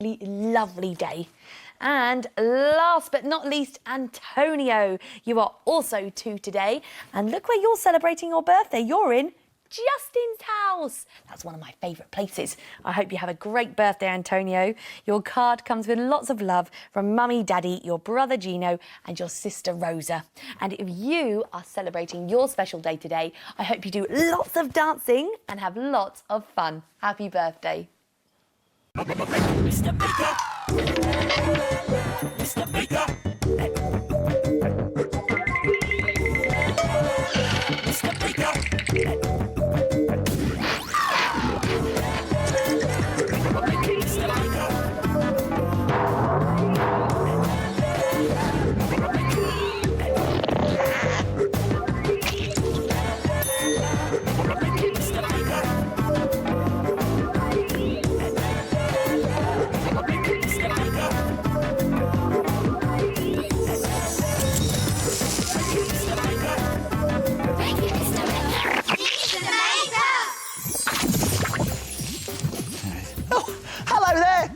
Lovely day. And last but not least, Antonio, you are also 2 today. And look where you're celebrating your birthday. You're in Justin's house. That's one of my favourite places. I hope you have a great birthday, Antonio. Your card comes with lots of love from Mummy, Daddy, your brother Gino and your sister Rosa. And if you are celebrating your special day today, I hope you do lots of dancing and have lots of fun. Happy birthday. Mr. Baker. Mr. Baker. Mr. Baker.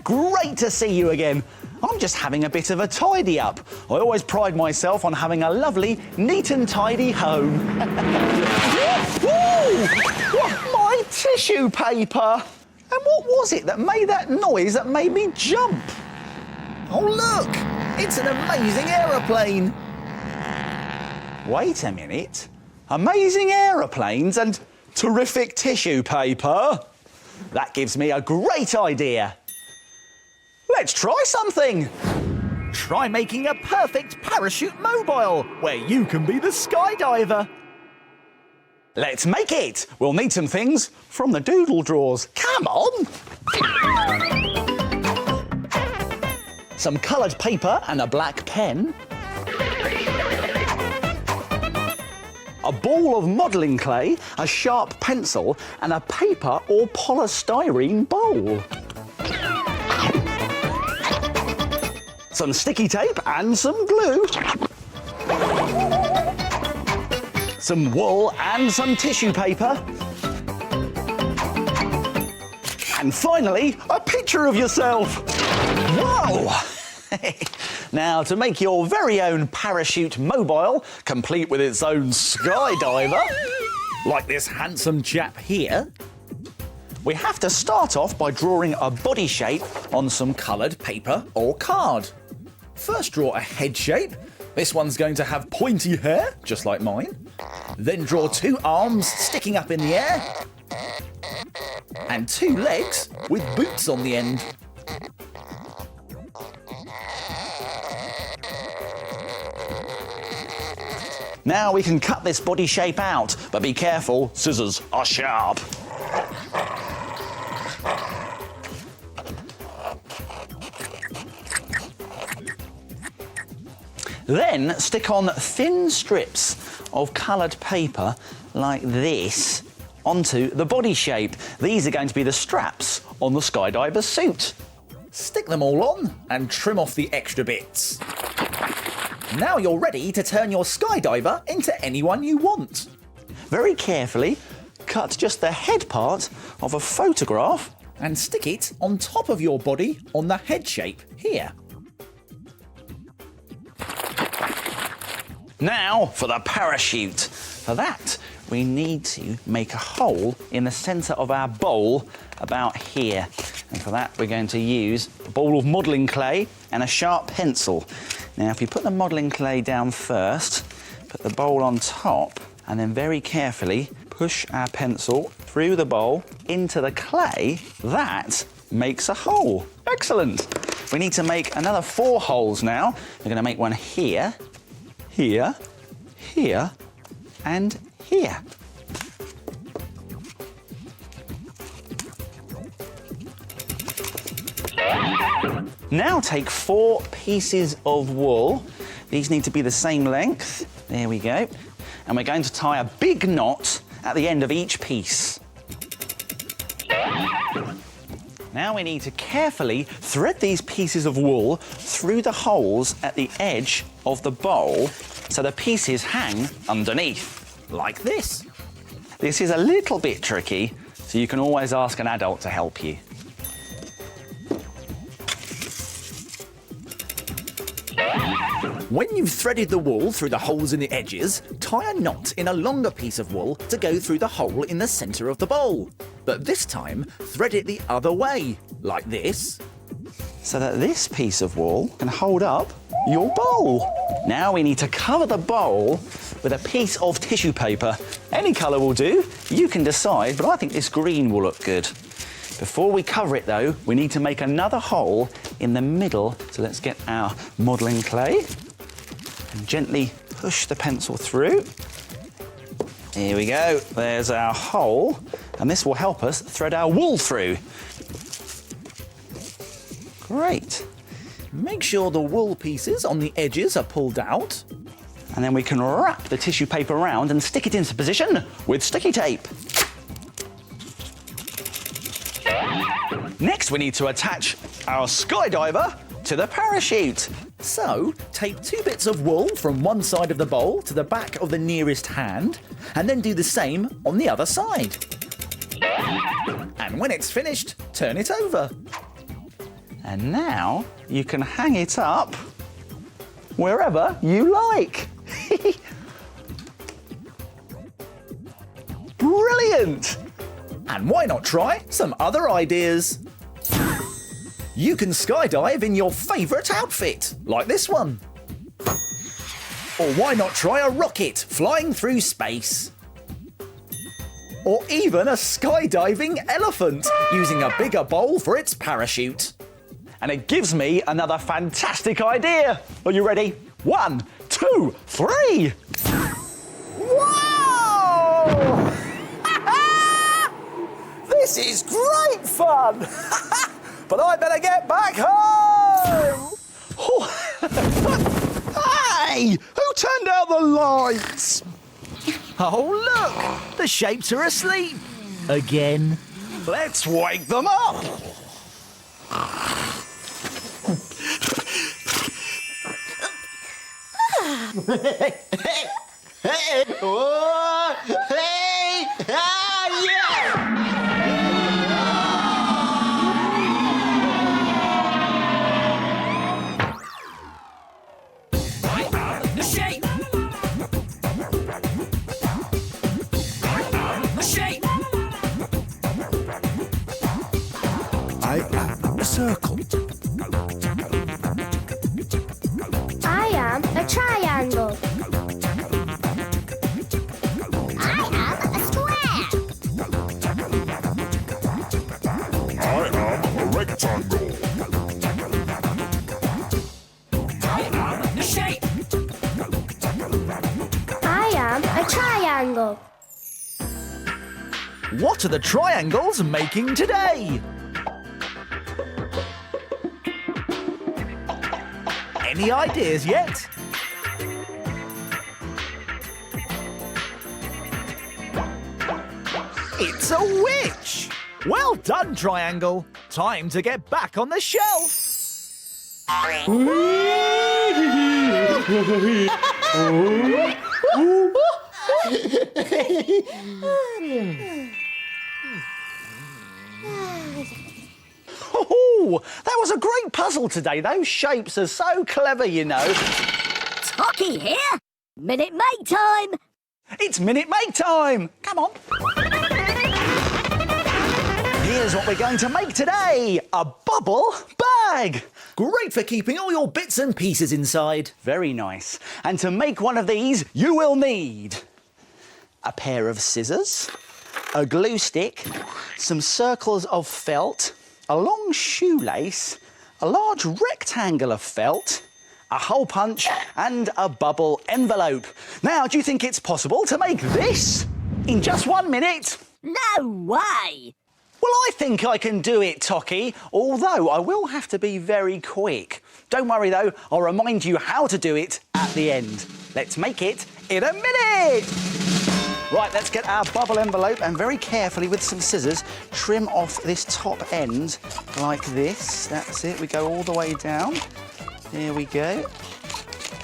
Great to see you again. I'm just having a bit of a tidy up. I always pride myself on having a lovely, neat and tidy home. Woo! My tissue paper! And what was it that made that noise that made me jump? Oh, look! It's an amazing aeroplane. Wait a minute. Amazing aeroplanes and terrific tissue paper? That gives me a great idea. Let's try something! Try making a perfect parachute mobile, where you can be the skydiver. Let's make it! We'll need some things from the doodle drawers. Come on! Some coloured paper and a black pen. A ball of modelling clay, a sharp pencil and a paper or polystyrene bowl. Some sticky tape and some glue. Some wool and some tissue paper. And finally, a picture of yourself. Whoa! Now, to make your very own parachute mobile, complete with its own skydiver, like this handsome chap here, we have to start off by drawing a body shape on some coloured paper or card. First, draw a head shape. This one's going to have pointy hair, just like mine. Then draw 2 arms sticking up in the air. And 2 legs with boots on the end. Now we can cut this body shape out, but be careful, scissors are sharp. Then stick on thin strips of coloured paper like this onto the body shape. These are going to be the straps on the skydiver's suit. Stick them all on and trim off the extra bits. Now you're ready to turn your skydiver into anyone you want. Very carefully cut just the head part of a photograph and stick it on top of your body on the head shape here. Now for the parachute. For that, we need to make a hole in the centre of our bowl about here. And for that, we're going to use a bowl of modelling clay and a sharp pencil. Now, if you put the modelling clay down first, put the bowl on top, and then very carefully push our pencil through the bowl into the clay, that makes a hole. Excellent. We need to make another 4 holes now. We're going to make one here, here, here, and here. Now take 4 pieces of wool. These need to be the same length. There we go. And we're going to tie a big knot at the end of each piece. Now we need to carefully thread these pieces of wool through the holes at the edge of the bowl so the pieces hang underneath, like this. This is a little bit tricky, so you can always ask an adult to help you. When you've threaded the wool through the holes in the edges, tie a knot in a longer piece of wool to go through the hole in the centre of the bowl. But this time, thread it the other way, like this. So that this piece of wool can hold up your bowl. Now we need to cover the bowl with a piece of tissue paper. Any colour will do, you can decide, but I think this green will look good. Before we cover it though, we need to make another hole in the middle. So let's get our modelling clay and gently push the pencil through. Here we go, there's our hole, and this will help us thread our wool through. Great. Make sure the wool pieces on the edges are pulled out. And then we can wrap the tissue paper around and stick it into position with sticky tape. Next, we need to attach our skydiver to the parachute. So, take 2 bits of wool from one side of the bowl to the back of the nearest hand, and then do the same on the other side. And when it's finished, turn it over. And now you can hang it up wherever you like. Brilliant! And why not try some other ideas? You can skydive in your favourite outfit, like this one. Or why not try a rocket flying through space? Or even a skydiving elephant using a bigger bowl for its parachute. And it gives me another fantastic idea. Are you ready? 1, 2, 3. Whoa! This is great fun! But I better get back home! Hey! Who turned out the lights? Oh, look! The shapes are asleep. Again. Let's wake them up! I am a circle. I am a triangle. I am a square. I am a rectangle. I am a shape. I am a triangle. What are the triangles making today? Any ideas yet? It's a witch! Well done, Triangle. Time to get back on the shelf. Oh, that was a great puzzle today. Those shapes are so clever, you know. Tocky here. Minute Maid time. It's Minute Maid time. Come on. Here's what we're going to make today. A bubble bag. Great for keeping all your bits and pieces inside. Very nice. And to make one of these, you will need a pair of scissors, a glue stick, some circles of felt, a long shoelace, a large rectangle of felt, a hole punch and a bubble envelope. Now, do you think it's possible to make this in just 1 minute? No way. Well, I think I can do it, Tocky, although I will have to be very quick. Don't worry, though, I'll remind you how to do it at the end. Let's make it in a minute! Right, let's get our bubble envelope and very carefully with some scissors trim off this top end like this. That's it, we go all the way down. Here we go.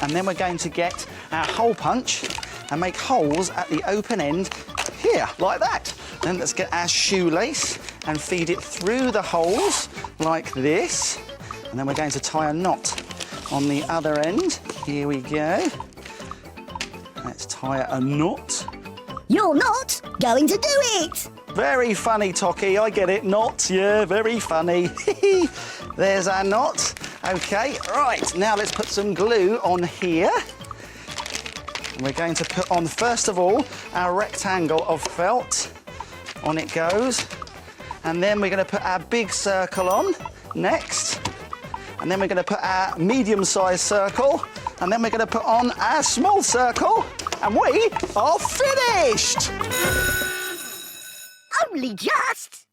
And then we're going to get our hole punch and make holes at the open end here, like that. Then let's get our shoelace and feed it through the holes like this. And then we're going to tie a knot on the other end. Here we go. Let's tie a knot. You're not going to do it! Very funny, Tocky. I get it. Knot. Yeah, very funny. There's our knot. OK, right. Now let's put some glue on here. And we're going to put on, first of all, our rectangle of felt. On it goes. And then we're going to put our big circle on next. And then we're going to put our medium-sized circle. And then we're going to put on our small circle. And we are finished! Only just!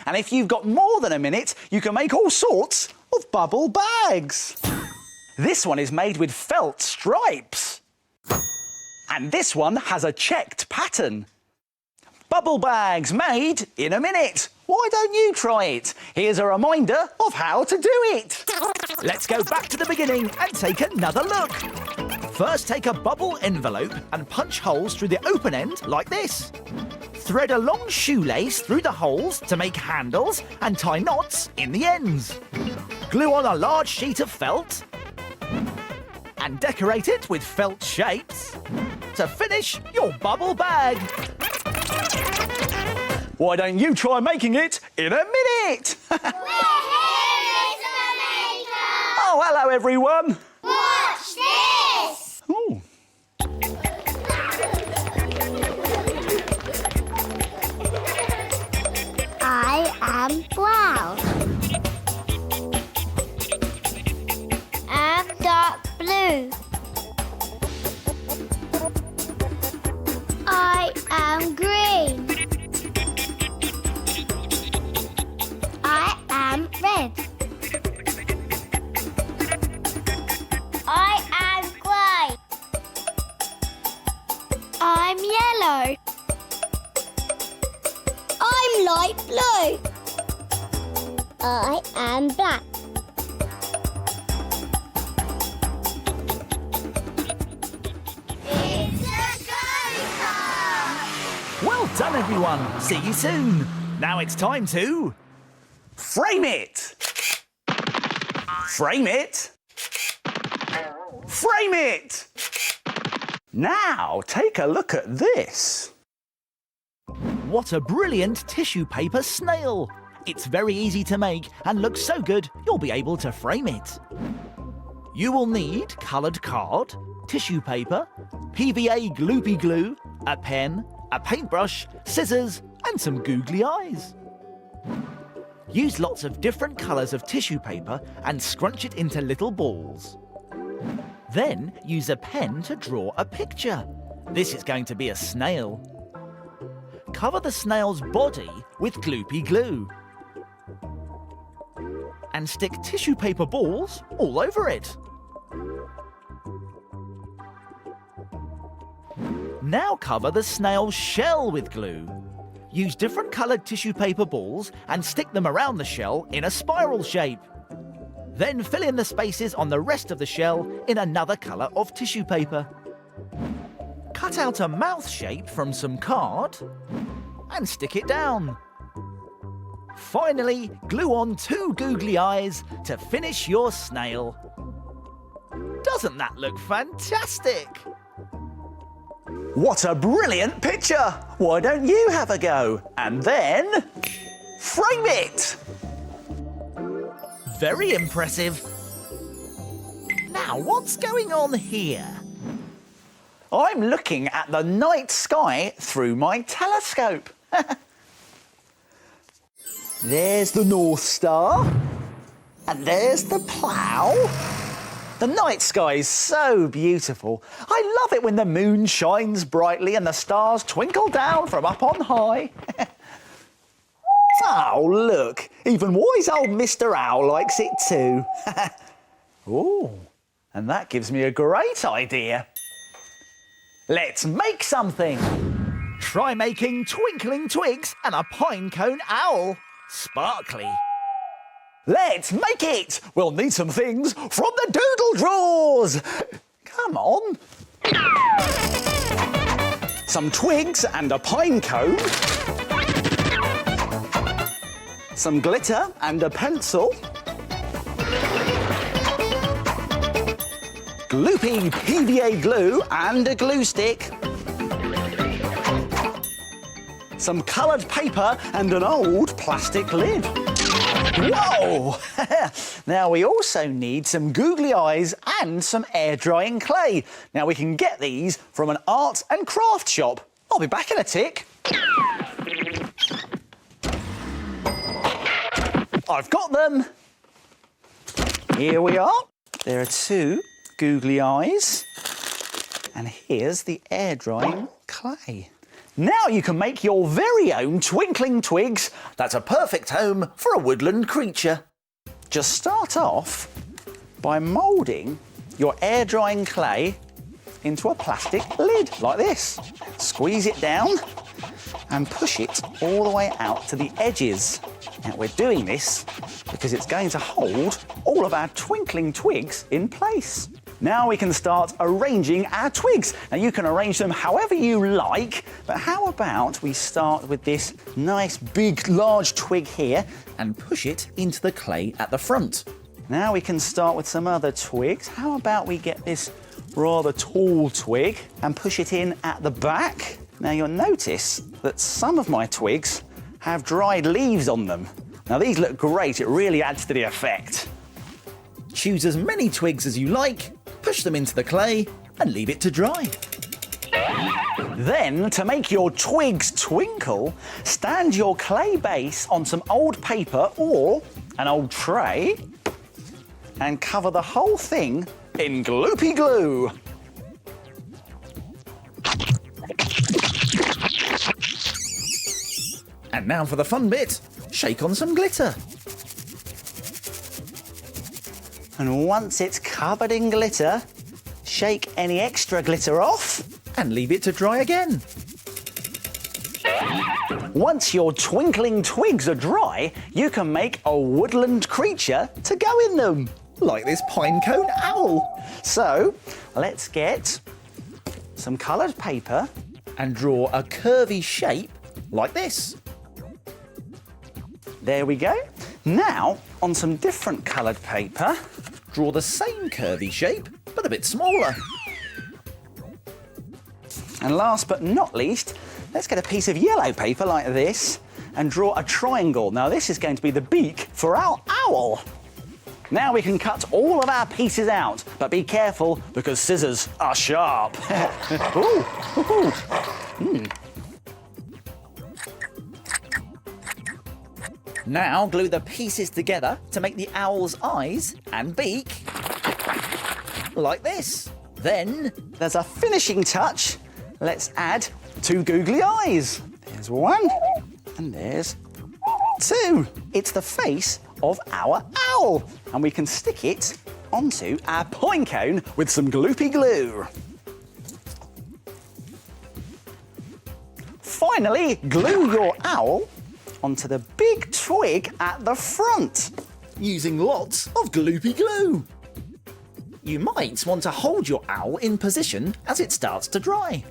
And if you've got more than a minute, you can make all sorts of bubble bags. This one is made with felt stripes. And this one has a checked pattern. Bubble bags made in a minute. Why don't you try it? Here's a reminder of how to do it. Let's go back to the beginning and take another look. First, take a bubble envelope and punch holes through the open end like this. Thread a long shoelace through the holes to make handles and tie knots in the ends. Glue on a large sheet of felt and decorate it with felt shapes to finish your bubble bag. Why don't you try making it in a minute? Oh, hello, everyone. Watch this! Ooh. I am brown. I'm dark blue. I am green. I am red. I am grey. I'm yellow. I'm light blue. I am black. It's a go-kart! Well done, everyone. See you soon. Now it's time to... Frame it! Frame it! Frame it! Now, take a look at this. What a brilliant tissue paper snail! It's very easy to make and looks so good you'll be able to frame it. You will need coloured card, tissue paper, PVA gloopy glue, a pen, a paintbrush, scissors and some googly eyes. Use lots of different colours of tissue paper and scrunch it into little balls. Then use a pen to draw a picture. This is going to be a snail. Cover the snail's body with gloopy glue. And stick tissue paper balls all over it. Now cover the snail's shell with glue. Use different coloured tissue paper balls and stick them around the shell in a spiral shape. Then fill in the spaces on the rest of the shell in another colour of tissue paper. Cut out a mouth shape from some card and stick it down. Finally, glue on 2 googly eyes to finish your snail. Doesn't that look fantastic? What a brilliant picture! Why don't you have a go? And then, frame it! Very impressive. Now, what's going on here? I'm looking at the night sky through my telescope. There's the North Star. And there's the plough. The night sky is so beautiful. I love it when the moon shines brightly and the stars twinkle down from up on high. Oh, look, even wise old Mr. Owl likes it too. Oh, and that gives me a great idea. Let's make something. Try making twinkling twigs and a pine cone owl. Sparkly. Let's make it. We'll need some things from the doodle drawers. Come on. Some twigs and a pine cone. Some glitter and a pencil. gloopy PVA glue and a glue stick, some coloured paper and an old plastic lid. Whoa! Now we also need some googly eyes and some air drying clay. Now we can get these from an art and craft shop. I'll be back in a tick. I've got them. Here we are. There are 2 googly eyes. And here's the air drying clay. Now you can make your very own twinkling twigs. That's a perfect home for a woodland creature. Just start off by moulding your air drying clay into a plastic lid like this. Squeeze it down and push it all the way out to the edges. Now we're doing this because it's going to hold all of our twinkling twigs in place. Now we can start arranging our twigs. Now you can arrange them however you like, but how about we start with this nice big large twig here and push it into the clay at the front. Now we can start with some other twigs. How about we get this rather tall twig and push it in at the back? Now you'll notice that some of my twigs have dried leaves on them. Now these look great, it really adds to the effect. Choose as many twigs as you like, push them into the clay and leave it to dry. Then, to make your twigs twinkle, stand your clay base on some old paper or an old tray and cover the whole thing in gloopy glue. And now for the fun bit, shake on some glitter. And once it's covered in glitter, shake any extra glitter off and leave it to dry again. Once your twinkling twigs are dry, you can make a woodland creature to go in them, like this pinecone owl. So, let's get some coloured paper and draw a curvy shape like this. There we go. Now, on some different coloured paper, draw the same curvy shape, but a bit smaller. And last but not least, let's get a piece of yellow paper like this and draw a triangle. Now, this is going to be the beak for our owl. Now we can cut all of our pieces out, but be careful because scissors are sharp. Ooh. Now glue the pieces together to make the owl's eyes and beak like this. Then there's a finishing touch. Let's add 2 googly eyes. There's 1 and there's 2. It's the face of our owl, and we can stick it onto our pine cone with some gloopy glue. Finally, glue your owl onto the big twig at the front, using lots of gloopy glue. You might want to hold your owl in position as it starts to dry.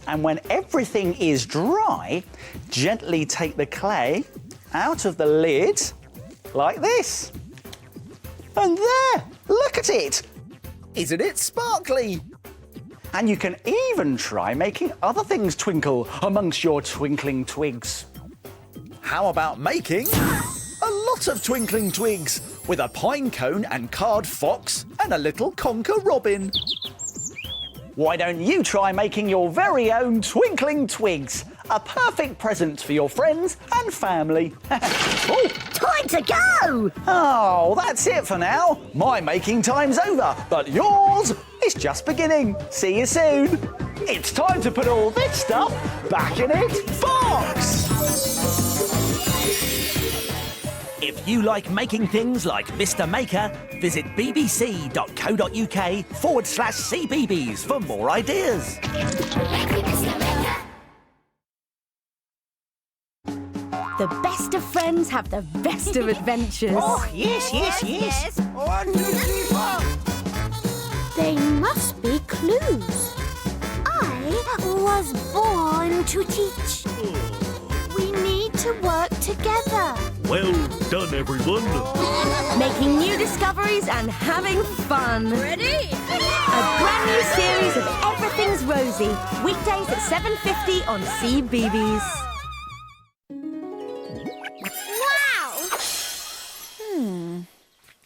And when everything is dry, gently take the clay out of the lid like this. And there, look at it! Isn't it sparkly? And you can even try making other things twinkle amongst your twinkling twigs. How about making a lot of twinkling twigs with a pine cone and card fox and a little conker robin? Why don't you try making your very own twinkling twigs? A perfect present for your friends and family. Oh. Time to go! Oh, that's it for now. My making time's over, but yours is just beginning. See you soon. It's time to put all this stuff back in its box. If you like making things like Mr. Maker, visit bbc.co.uk/CBeebies for more ideas. The best of friends have the best of adventures. Oh, yes. 1, 2, 3, 4. They must be clues. I was born to teach. We need to work together. Well done, everyone. making new discoveries and having fun. Ready? A brand new series of Everything's Rosy, weekdays at 7:50 on CBeebies. Wow!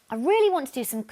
I really want to do some